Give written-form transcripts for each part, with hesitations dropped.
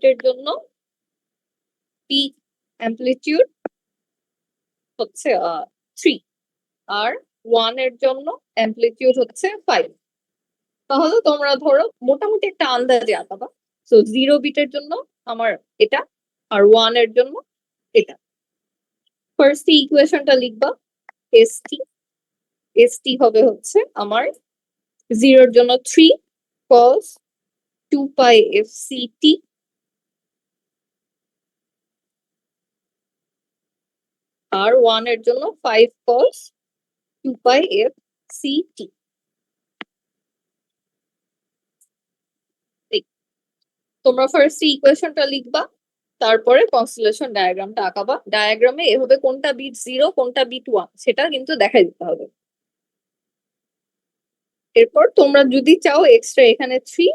বিটের জন্য pick amplitude হচ্ছে 3 আর 1 এর জন্য অ্যাম্পলিটিউড হচ্ছে 5। তাহলে তোমরা ধরো মোটামুটি একটা আন্দাজে আঁকাবা। সো 0 বিটের জন্য আমার এটা আর 1 এর জন্য এটা। ফার্স্ট ইকুয়েশনটা লিখবা এসটি। এসটি হবে হচ্ছে আমার 0 এর জন্য 3 cos 2 pi fct আর 1 এর জন্য 5 cos 2 pi fct। তোমরা ফার্স্ট ইকুয়েশনটা লিখবা, তারপরে কনস্টেলেশন ডায়াগ্রামটা আঁকাবা। ডায়াগ্রামে এভাবে কোনটা বিট 0 কোনটা বিট 1 সেটা কিন্তু দেখাই দিতে হবে। এরপর তোমরা যদি চাও এক্সট্রা এখানে 3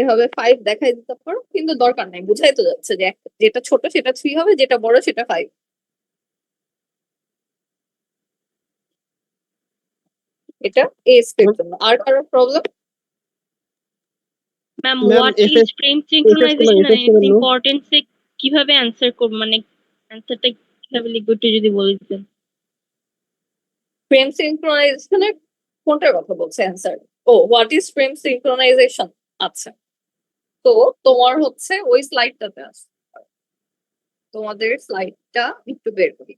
এভাবে 5 দেখাই দিতে পারো, কিন্তু দরকার নাই, বুঝাই তো যাচ্ছে যে যেটা ছোট সেটা 3 হবে, যেটা বড় সেটা 5। এটা এ স্টেপের জন্য। আর কারো problem? Ma'am what is frame synchronization and its importance কিভাবে অ্যানসার করব, মানে অ্যানসারটা কিভাবে লিখবো একটু যদি বলে দিতেন। ফ্রেম সিনক্রোনাইজেশনের কোনটার কথা বলছে অ্যানসার? ও হোয়াট ইজ ফ্রেম সিনক্রোনাইজেশন। আচ্ছা, তো তোমার হচ্ছে ওই স্লাইডটাতে আছে, তোমাদের স্লাইডটা একটু বের করি।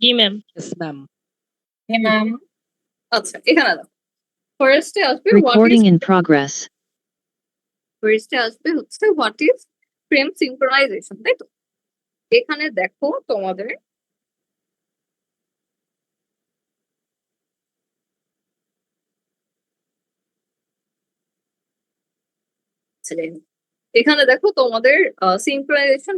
জি ম্যাম। Yes, ma'am. হ্যাঁ ম্যাম। আচ্ছা, এখানে দাও। ফার্স্টে আসবে Recording in progress. ফার্স্টে আসবে হচ্ছে হোয়াট ইজ ফ্রেম সিনক্রোনাইজেশন, তাই তো? এখানে দেখো তোমাদের এখানে দেখো তোমাদের সিনক্রোনাইজেশন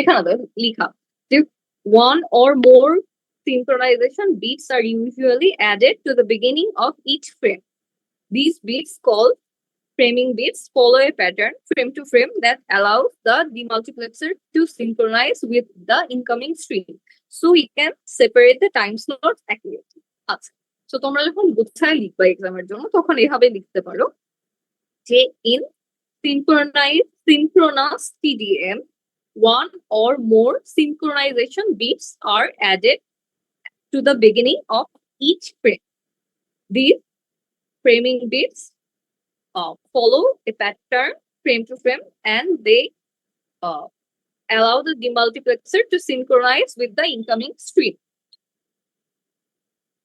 এখানে দেখো লিখা যে one or more synchronization beats are usually added to the beginning of each frame. These beats called framing beats follow a pattern frame to frame that allows the demultiplexer to synchronize with the incoming stream, so we can separate the time slots accurately. আচ্ছা, তো তোমরা যখন গুছায় লিখবা এক্সামের জন্য তখন এভাবে লিখতে পারো যে in synchronous TDM one or more synchronization beats are added to the beginning of each frame. These framing beats follow a pattern frame to frame and they allow the demultiplexer to synchronize with the incoming stream.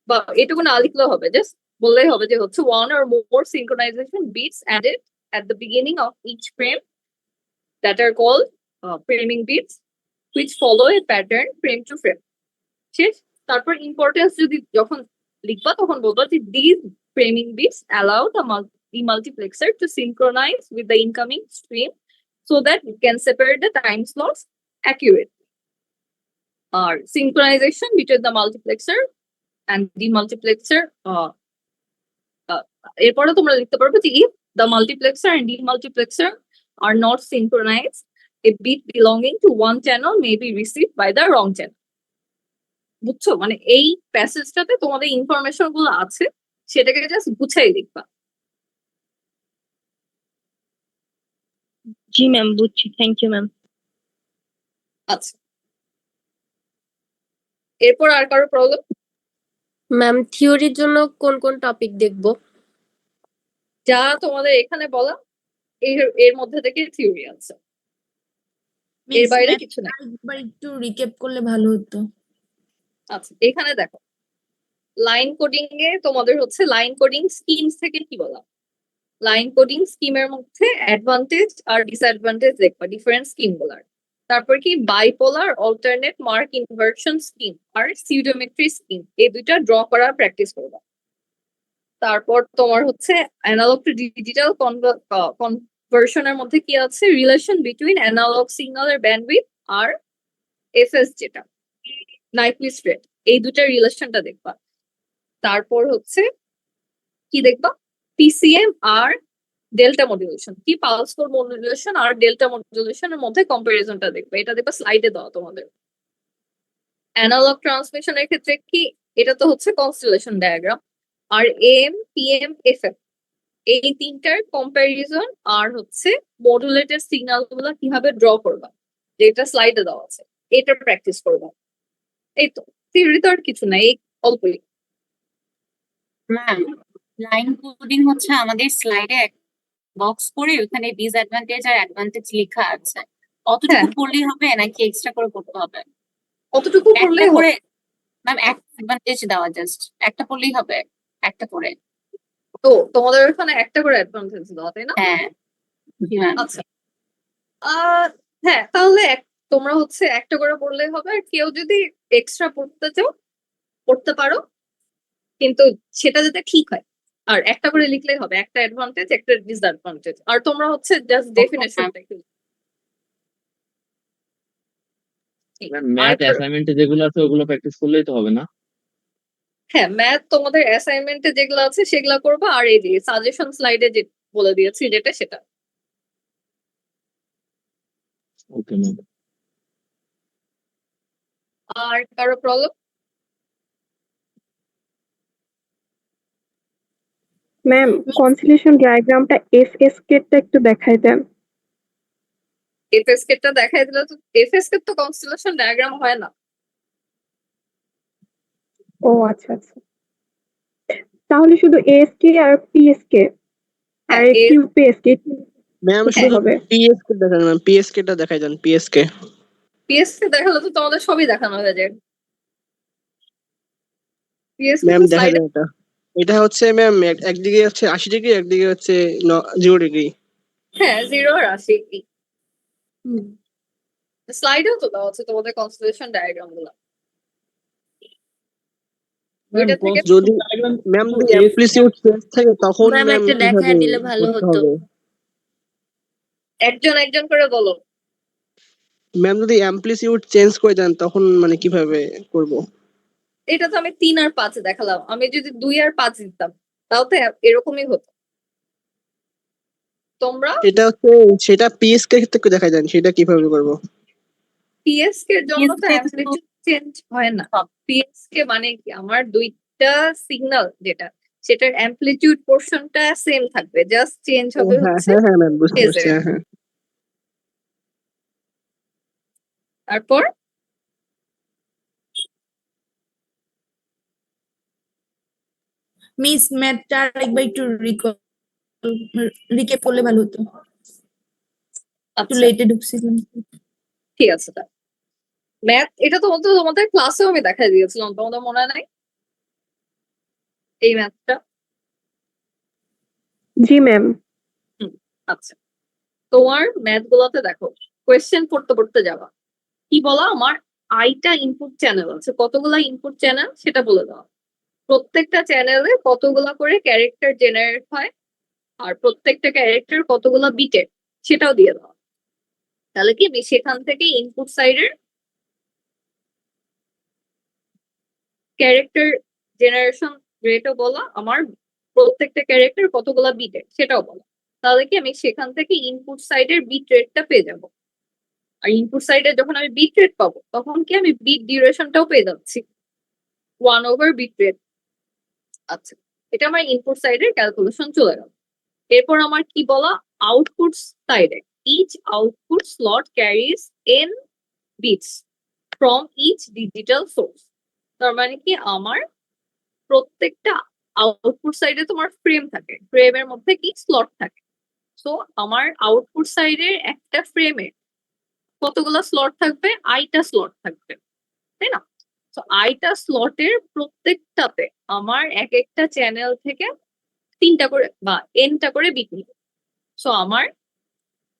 বা এটুকু না লিখলেও হবে, just বললেই হবে যে হচ্ছে one or more synchronization beats added at the beginning of each frame that are called framing beats which follow a pattern frame to frame. শেষ। তারপর ইম্পর্টেন্স যদি যখন লিখবা তখন বলবো যে these framing beats allow the demultiplexer to synchronize with the incoming stream so that it can separate the time slots accurately. Or synchronization between the multiplexer and demultiplexer এরপরে তোমরা লিখতে পারবে যে if the multiplexer and demultiplexer are not synchronized, a bit belonging to one channel may be received by the wrong channel. বুঝছো? মানে এই প্যাসেজটাতে তোমাদের information গুলো আছে, সেটাকে জাস্ট গুছাই লিখবা। জি ম্যাম, বুঝছি, থ্যাংক ইউ ম্যাম। আচ্ছা, এরপর আর কারো প্রবলেম? ম্যাম থিওরির জন্য কোন কোন টপিক দেখব? যা তোমাদের এখানে বলা এর মধ্যে থেকে থিওরি আছে, এর বাইরে কিছু না। একবার একটু রিক্যাপ করলে ভালো হতো। আচ্ছা এখানে দেখো লাইন কোডিং এ তোমাদের হচ্ছে লাইন কোডিং স্কিমস থেকে কি বলা লাইন কোডিং স্কিমের মধ্যে অ্যাডভান্টেজ আর ডিসঅ্যাডভান্টেজ দেখবা ডিফারেন্ট স্কিম গুলার তারপর কি bipolar alternate mark inversion scheme আর সিউডোমেট্রি স্কিম এই দুইটা ড্র করার প্র্যাকটিস করবা তারপর তোমার হচ্ছে অ্যানালগ টু ডিজিটাল কনভার্সনের মধ্যে কি আছে রিলেশন বিটুইন অ্যানালগ সিগন্যালের ব্যান্ডউইথ আর এফএস যেটা নাইকুইস্ট রেট এই দুটার রিলেশনটা দেখবা তারপর হচ্ছে কি দেখবা পিসিএম আর ডেল্টা মডুলেশন কি পালস কোড মডুলেশন আর ডেল্টা মডুলেশনের মধ্যে কম্পারিজনটা দেখবে এটা দেখবা স্লাইডে দেওয়া তোমাদের অ্যানালগ ট্রান্সমিশনের ক্ষেত্রে কি এটা তো হচ্ছে কনস্টেলেশন ডায়াগ্রাম আর এম পিএম এফএম এই তিনটার কম্পারিজন আর হচ্ছে মডুলেটেড সিগন্যাল গুলো কিভাবে ড্র করবা যেটা স্লাইডে দেওয়া আছে এটা প্র্যাকটিস করবা এই তো থিওরি তো আর কিছু নাই এই অল্পই ম্যাম লাইন কোডিং হচ্ছে আমাদের স্লাইডে বক্স করে ওখানে ডিসঅ্যাডভান্টেজ আর অ্যাডভান্টেজ লেখা আছে অতটুকু হ্যাঁ। পড়লেই হবে নাকি এক্সট্রা করে পড়তে হবে অতটুকু একটা করলে করে ম্যাম একটা অ্যাডভান্টেজ দেওয়া জাস্ট একটা পড়লেই হবে একটা করে তো তোমাদের ওখানে একটা করে অ্যাডভান্টেজ দেওয়া তাই না হ্যাঁ জি ম্যাম আচ্ছা হ্যাঁ তাহলে তোমরা হচ্ছে একটা করে পড়লেই হবে আর কেউ যদি এক্সট্রা পড়তে চাও পড়তে পারো কিন্তু সেটা যাতে ঠিক হয় আর একটা করে লিখলেই হবে একটা অ্যাডভান্টেজ একটা ডিসঅ্যাডভান্টেজ আর তোমরা হচ্ছে জাস্ট ডেফিনেশনটা ম্যাথ অ্যাসাইনমেন্টে যেগুলো আছে ওগুলো প্র্যাকটিস করলেই তো হবে না হ্যাঁ ম্যাথ তোমাদের অ্যাসাইনমেন্টে যেগুলো আছে সেগুলো করবা আর এই যে সাজেশন স্লাইডে যে বলে দিয়েছি যেটা সেটা ওকে ম্যাম আর কারো প্রবলেম ম্যাম কনসিলেশন ডায়াগ্রামটা এফএসকেটা একটু দেখাই দেন এফএসকে টা দেখাই দিলে তো এফএসকে তো কনস্টেলেশন ডায়াগ্রাম হয় না ও আচ্ছা আচ্ছা তাহলে শুধু এএসকে আর পিএসকে আর হ্যাঁ, কিউপিএসকে ম্যাম কোথায় শুধু হবে পিএসকে দেখান ম্যাম পিএসকে টা দেখাই দেন পিএসকে পিএসকে দেখালে তো তোমাদের সবই দেখানো হয়ে যায় পিএসকে ম্যাম তো দেখা স্লাইডে যায় এটা এটা হচ্ছে ম্যাম একদিকে হচ্ছে 80 ডিগ্রি একদিকে হচ্ছে 0 ডিগ্রি হ্যাঁ 0 আর 80 স্লাইডেও তো দেওয়া আছে তোমাদের কনস্টেলেশন ডায়াগ্রাম গুলো ওইটা থেকে যদি ম্যাম যদি অ্যামপ্লিটিউড চেঞ্জ থাকে তখন ম্যাম ম্যাম একটা দেখায় দিলে ভালো হতো একজন একজন করে বলো ম্যাম যদি অ্যামপ্লিটিউড চেঞ্জ করে দেন তখন মানে কিভাবে করব এটা তো আমি 3 আর 5 দেখালাম আমি যদি 2 আর 5 দিতাম তাও তো এরকমই হতো তোমরা এটা হচ্ছে সেটা পিএসকে ক্ষেত্রে দেখাই দেন সেটা কিভাবে করব পিএসকে এর জন্য তো PSK অ্যামপ্লিটিউড চেঞ্জ হয় না পিএসকে মানে কি আমার দুইটা সিগন্যাল যেটা সেটার অ্যামপ্লিটিউড পোরশনটা সেম থাকবে জাস্ট চেঞ্জ হবে হ্যাঁ হচ্ছে হ্যাঁ হ্যাঁ ম্যাম বুঝতে phase পারছি এর। হ্যাঁ হ্যাঁ তারপর মিস ম্যাথটা আরেকবার একটু রিক্যাপ করলে ভালো হতো একটু আচ্ছা লেটে ঢুকছিলাম ঠিক আছে ম্যাথ এটা তো তোমাদের ক্লাসেও আমি দেখাই দিয়েছিলাম তোমাদের মনে নাই এই ম্যাথটা জি ম্যাম আচ্ছা তোমার ম্যাথ গুলোতে দেখো কোয়েশ্চেন পড়তে পড়তে যাবা কি বলা আমার আইটা ইনপুট চ্যানেল আছে কতগুলা ইনপুট চ্যানেল সেটা বলে দাও প্রত্যেকটা চ্যানেলে কতগুলা করে ক্যারেক্টার জেনারেট হয় আর প্রত্যেকটা ক্যারেক্টার কতগুলা বিটের সেটাও দিয়ে দাও তাহলে কি আমি সেখান থেকে ইনপুট সাইডের ক্যারেক্টার জেনারেশন রেটও বলা আমার প্রত্যেকটা ক্যারেক্টার কতগুলা বিটের সেটাও বলা তাহলে কি আমি সেখান থেকে ইনপুট সাইডের বিট রেটটা পেয়ে যাব আর ইনপুট সাইডে যখন আমি বিট রেট পাবো তখন কি আমি বিট ডিউরেশনটাও পেয়ে যাচ্ছি 1 বিট রেট আচ্ছা এটা আমার ইনপুট সাইডের ক্যালকুলেশন চলে গেল এরপর আমার কি বলা আউটপুট সাইডে each output slot carries n bits from each digital source তার মানে কি আমার প্রত্যেকটা আউটপুট সাইডে তোমার ফ্রেম থাকে ফ্রেমের মধ্যে কি স্লট থাকে সো আমার আউটপুট সাইডের একটা ফ্রেমে কতগুলো স্লট থাকবে 8টা স্লট থাকবে তাই না তো আইটা স্লটের প্রত্যেকটাতে আমার এক একটা চ্যানেল থেকে 3টা করে বা nটা করে বিট নিবে। সো আমার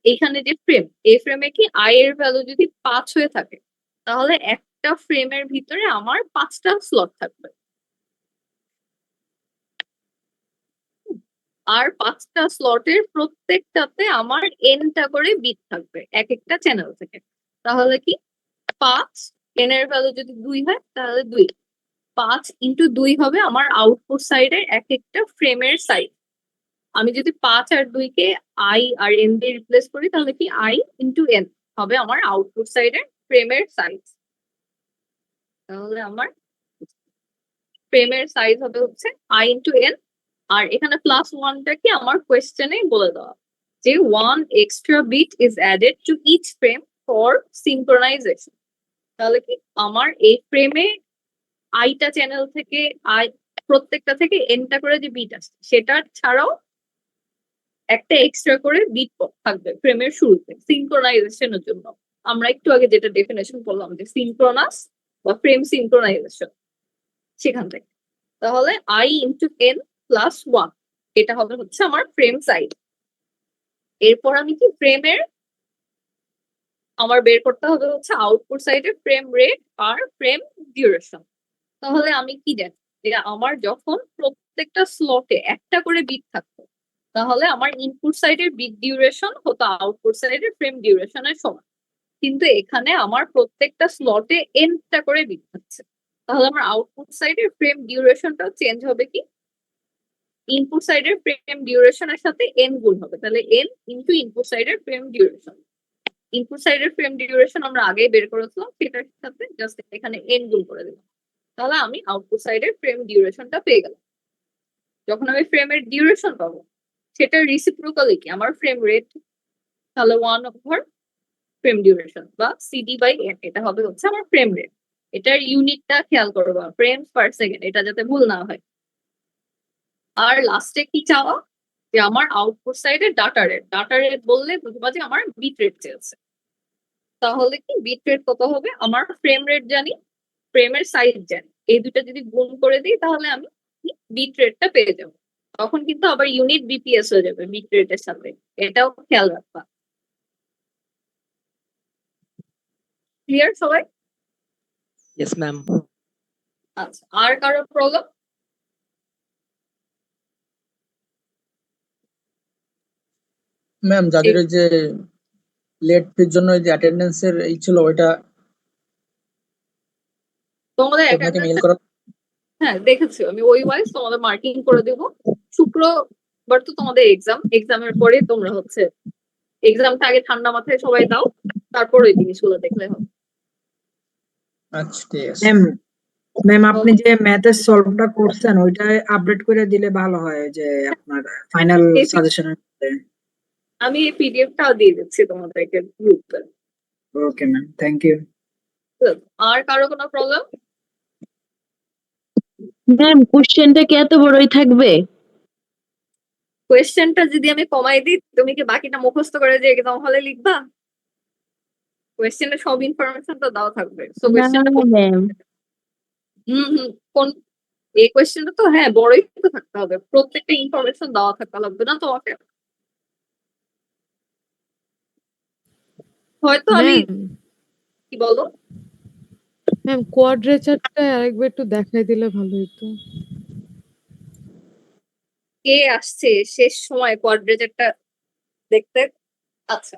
এখানে যে ফ্রেম, এই ফ্রেমে কি আই এর ভ্যালু যদি 5 হয়ে থাকে, তাহলে একটা ফ্রেমের ভিতরে আমার 5টা স্লট থাকবে। আর 5টা স্লটের প্রত্যেকটাতে আমার nটা করে বিট থাকবে এক একটা চ্যানেল থেকে। তাহলে কি 5 n এর ভ্যালু যদি 2 হয় তাহলে 2, 5 ইন্টু 2 হবে আমার আউটপুট সাইডের এক একটা ফ্রেমের সাইজ। আমি যদি 5 আর 2 কে আই আর এন দিয়ে রিপ্লেস করি, তাহলে কি আই ইন্টু এন হবে আমার আউটপুট সাইডের ফ্রেমের সাইজ। তাহলে আমার ফ্রেমের সাইজ হবে হচ্ছে আই ইন্টু এন। আর এখানে প্লাস ওয়ানটা কি আমার কোয়েশ্চেনে বলে দেওয়া, যে 1 extra bit is added to each frame for synchronization. তাহলে কি আমার এই ফ্রেমে আইটা চ্যানেল থেকে আই প্রত্যেকটা থেকে এনটা করে যে বিট আসছে, সেটা ছাড়াও একটা এক্সট্রা করে বিট থাকবে ফ্রেমের শুরুতে সিনক্রোনাইজেশনের জন্য। আমরা একটু আগে যেটা ডেফিনেশন করলাম যে সিনক্রোনাস বা ফ্রেম সিনক্রোনাইজেশন, সেখান থেকে। তাহলে আই ইন্টু এন প্লাস 1 এটা হবে হচ্ছে আমার ফ্রেম সাইজ। এরপর আমি কি ফ্রেমের আমার বের করতে হবে হচ্ছে আউটপুট সাইডে ফ্রেম রেট আর ফ্রেম ডিউরেশন। তাহলে আমি কি জানি যে আমার যখন প্রত্যেকটা স্লটে একটা করে বিট থাকতো, তাহলে আমার ইনপুট সাইডের বিট ডিউরেশন হতো আউটপুট সাইডের ফ্রেম ডিউরেশনের সমান। কিন্তু এখানে আমার প্রত্যেকটা স্লটে এনটা করে বিট থাকছে, তাহলে আমার আউটপুট সাইডের ফ্রেম ডিউরেশনটাও চেঞ্জ হবে কি ইনপুট সাইডের ফ্রেম ডিউরেশনের সাথে এন গুণ হবে। তাহলে এন ইনটু ইনপুট সাইডের ফ্রেম ডিউরেশন। ইনপুট সাইডের ফ্রেম ডিউরেশন আমরা আগেই বের করেছিলাম, সেটার সাথে জাস্ট এখানে এন গুণ করে দিলাম। তাহলে আমি আউটপুট সাইডের ফ্রেম ডিউরেশনটা পেয়ে গেলাম। যখন আমি ফ্রেমের ডিউরেশন পাবো, সেটার রিসিপ্রোকালি কি আমার ফ্রেম রেট, তাহলে 1/, ফ্রেম ডিউরেশন বা সিডি বাই এন, এটা হবে হচ্ছে আমার ফ্রেম রেট। এটার ইউনিটটা খেয়াল করবো, ফ্রেমস পার সেকেন্ড, এটা যাতে ভুল না হয়। আর লাস্টে কি চাওয়া, যে আমার আউটপুট সাইডে ডাটা রেট বললে বুঝবা যে আমার বিট রেট চেয়েছে। তাহলে কি বিট রেট কত হবে, আমার ফ্রেম রেট জানি, ফ্রেমের সাইজ জানি, এই দুটা যদি গুণ করে দিই তাহলে আমি বিট রেটটা পেয়ে যাবো। তখন কিন্তু আবার ইউনিট বিপিএস হয়ে যাবে বিট রেটের সাথে, এটাও খেয়াল রাখবা। ক্লিয়ার সবাই? Yes ma'am. আচ্ছা, আর কারো প্রবলেম? ম্যাম যাদের ওই যে লেট ফির জন্য ওই যে অ্যাটেন্ডেন্সের এই ছিল ওইটা তোমাদের আপনাকে মেইল করা। হ্যাঁ দেখেছি আমি, ওই ওয়াইজ তোমাদের মার্কিং করে দেবো। শুক্রবার তো তোমাদের এক্সামের পরে তোমরা হচ্ছে এক্সামটা আগে ঠান্ডা মাথায় সবাই দাও, তারপর ওই জিনিসগুলো দেখলে হবে। আচ্ছা ঠিক আছে। ম্যাম আপনি যে ম্যাথের সলভটা করছেন ওইটা আপডেট করে দিলে ভালো হয়, যে আপনার ফাইনাল সাজেশনের মধ্যে। আমি এই পিডিএফটাও দিয়ে দিচ্ছি তোমাদেরকে গ্রুপে। Okay ma'am, thank you. আর কারো কোনো প্রবলেম? ম্যাম কোশ্চেনটা কি এত বড়ই থাকবে? কোয়েশ্চেনটা যদি আমি কমাই দিই, তুমি কি বাকিটা মুখস্থ করে যে এক্সাম হলে লিখবা? কোয়েশ্চেনে সব ইনফরমেশন তো দেওয়া থাকবে। সো কোয়েশ্চেনটা ম্যাম কোন এই কোয়েশ্চেনটা তো হ্যাঁ বড়ই তো থাকতে হবে, প্রত্যেকটা ইনফরমেশন দেওয়া থাকতে লাগবে না তোমাকে। হয়তো আমি কি বলো ম্যাম কোয়াড্রেচারটা আরেকবার একটু দেখাই দিলে ভালো হতো। কে আসছে শেষ সময় কোয়াড্রেচারটা দেখতে? আচ্ছা